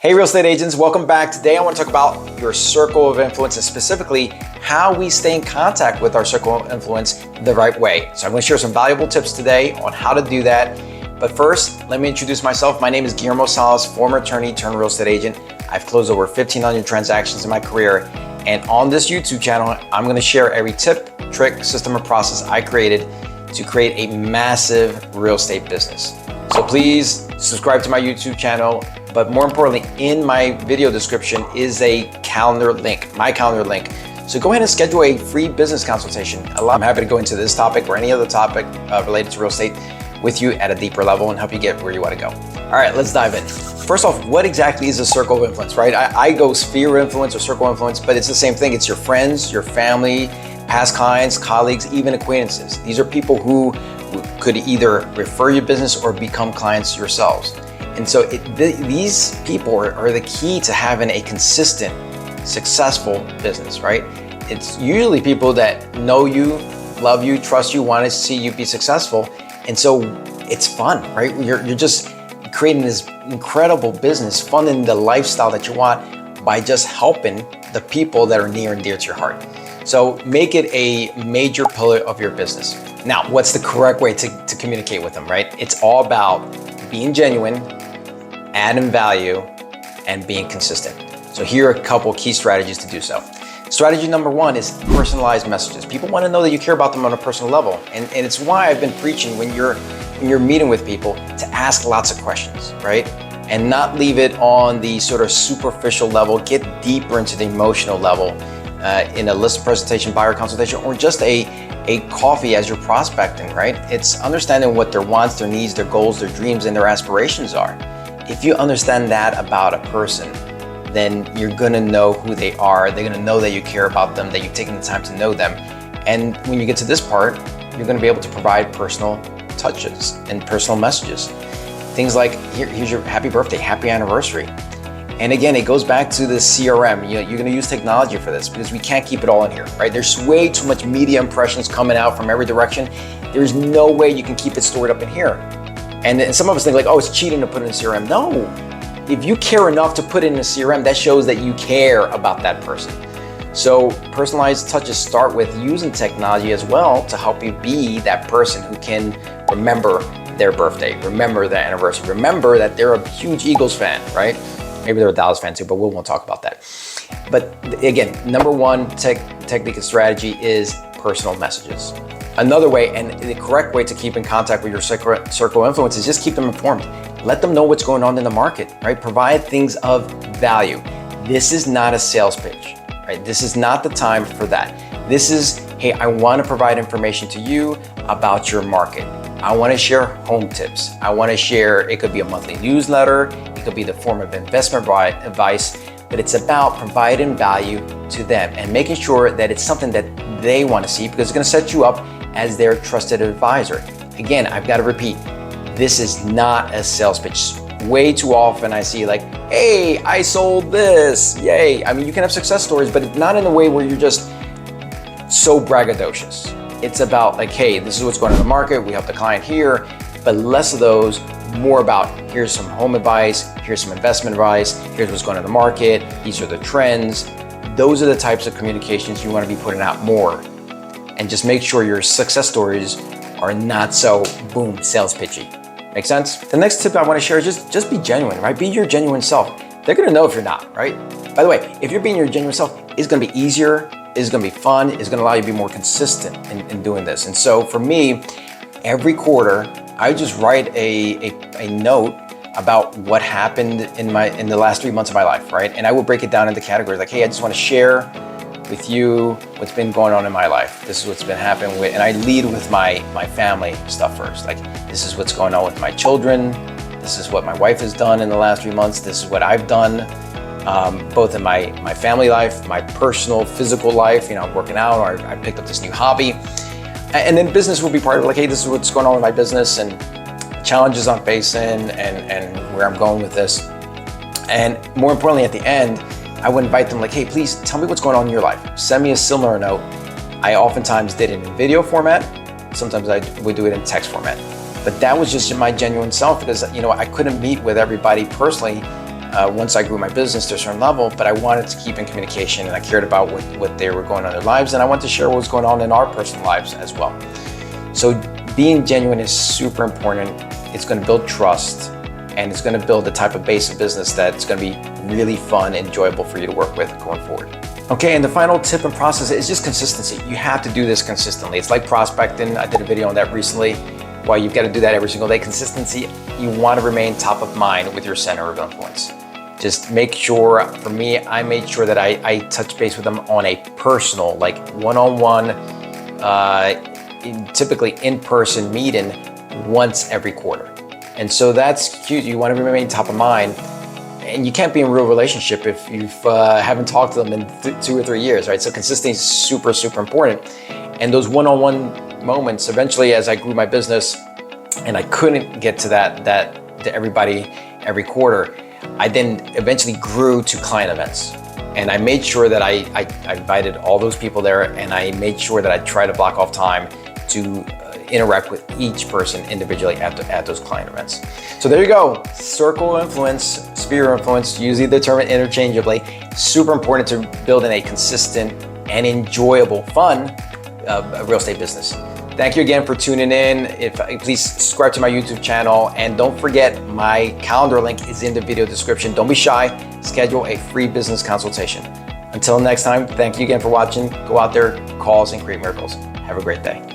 Hey real estate agents, welcome back. Today I want to talk about your circle of influence and specifically how we stay in contact with our circle of influence the right way. So I'm going to share some valuable tips today on how to do that. But first, let me introduce myself. My name is Guillermo Salas, former attorney turned real estate agent. I've closed over 1,500 transactions in my career. And on this YouTube channel, I'm going to share every tip, trick, system, or process I created to create a massive real estate business. So please subscribe to my YouTube channel. But more importantly, in my video description is a calendar link, my calendar link. So go ahead and schedule a free business consultation. I'm happy to go into this topic or any other topic related to real estate with you at a deeper level and help you get where you want to go. All right, let's dive in. First off, what exactly is a circle of influence, right? I go sphere influence or circle influence, but it's the same thing. It's your friends, your family, past clients, colleagues, even acquaintances. These are people who could either refer your business or become clients yourselves. And so these people are the key to having a consistent, successful business, right? It's usually people that know you, love you, trust you, want to see you be successful. And so it's fun, right? You're just creating this incredible business, funding the lifestyle that you want by just helping the people that are near and dear to your heart. So make it a major pillar of your business. Now, what's the correct way to communicate with them, right? It's all about being genuine, adding value, and being consistent. So here are a couple key strategies to do so. Strategy number one is personalized messages. People want to know that you care about them on a personal level. And it's why I've been preaching when you're meeting with people to ask lots of questions, right? And not leave it on the sort of superficial level, get deeper into the emotional level in a listing presentation, buyer consultation, or just a coffee as you're prospecting, right? It's understanding what their wants, their needs, their goals, their dreams, and their aspirations are. If you understand that about a person, then you're gonna know who they are. They're gonna know that you care about them, that you've taken the time to know them. And when you get to this part, you're gonna be able to provide personal touches and personal messages. Things like, here's your happy birthday, happy anniversary. And again, it goes back to the CRM. You're gonna use technology for this because we can't keep it all in here, right? There's way too much media impressions coming out from every direction. There's no way you can keep it stored up in here. And some of us think like, oh, it's cheating to put in a CRM. No, if you care enough to put in a CRM, that shows that you care about that person. So personalized touches start with using technology as well to help you be that person who can remember their birthday, remember their anniversary, remember that they're a huge Eagles fan, right? Maybe they're a Dallas fan too, but we won't talk about that. But again, number one technique and strategy is personal messages. Another way, and the correct way to keep in contact with your circle of influence is just keep them informed. Let them know what's going on in the market, right? Provide things of value. This is not a sales pitch, right? This is not the time for that. This is, hey, I want to provide information to you about your market. I want to share home tips. I want to share, it could be a monthly newsletter. It could be the form of investment advice, but it's about providing value to them and making sure that it's something that they want to see because it's going to set you up as their trusted advisor. Again, I've got to repeat, this is not a sales pitch. Way too often I see like, hey, I sold this, yay. I mean, you can have success stories, but not in a way where you're just so braggadocious. It's about like, hey, this is what's going on in the market. We help the client here, but less of those, more about here's some home advice, here's some investment advice, here's what's going on in the market, these are the trends. Those are the types of communications you want to be putting out more. And just make sure your success stories are not so boom, sales pitchy. Make sense? The next tip I want to share is just be genuine, right? Be your genuine self. They're going to know if you're not, right? By the way, if you're being your genuine self, it's going to be easier, it's going to be fun, it's going to allow you to be more consistent in doing this. And so for me, every quarter, I just write a note about what happened in the last 3 months of my life, right? And I will break it down into categories like, hey, I just want to share with you what's been going on in my life. This is what's been happening with, and I lead with my family stuff first. Like, this is what's going on with my children. This is what my wife has done in the last 3 months. This is what I've done, both in my family life, my personal physical life, I'm working out, or I picked up this new hobby. And then business will be part of it, like, hey, this is what's going on with my business and challenges I'm facing and where I'm going with this. And more importantly, at the end, I would invite them like, hey, please tell me what's going on in your life. Send me a similar note. I oftentimes did it in video format. Sometimes I would do it in text format. But that was just my genuine self because, I couldn't meet with everybody personally once I grew my business to a certain level, but I wanted to keep in communication, and I cared about what they were going on in their lives, and I wanted to share what was going on in our personal lives as well. So being genuine is super important. It's going to build trust, and it's going to build the type of base of business that's going to be really fun and enjoyable for you to work with going forward. Okay, and the final tip and process is just consistency. You have to do this consistently. It's like prospecting. I did a video on that recently. Why you've got to do that every single day. Consistency, you want to remain top of mind with your center of influence. Just make sure, for me, I made sure that I touch base with them on a personal, like one-on-one, typically in-person meeting once every quarter. And so that's cute. You want to remain top of mind. And you can't be in a real relationship if you haven't talked to them in 2 or 3 years, right? So consistency is super, super important. And those one-on-one moments, eventually as I grew my business and I couldn't get to to everybody every quarter, I then eventually grew to client events. And I made sure that I invited all those people there, and I made sure that I tried to block off time to interact with each person individually at those client events. So there you go. Circle of influence, sphere of influence, use either term interchangeably. Super important to building a consistent and enjoyable, fun real estate business. Thank you again for tuning in. Please subscribe to my YouTube channel, and don't forget my calendar link is in the video description. Don't be shy. Schedule a free business consultation. Until next time, thank you again for watching. Go out there, cause and create miracles. Have a great day.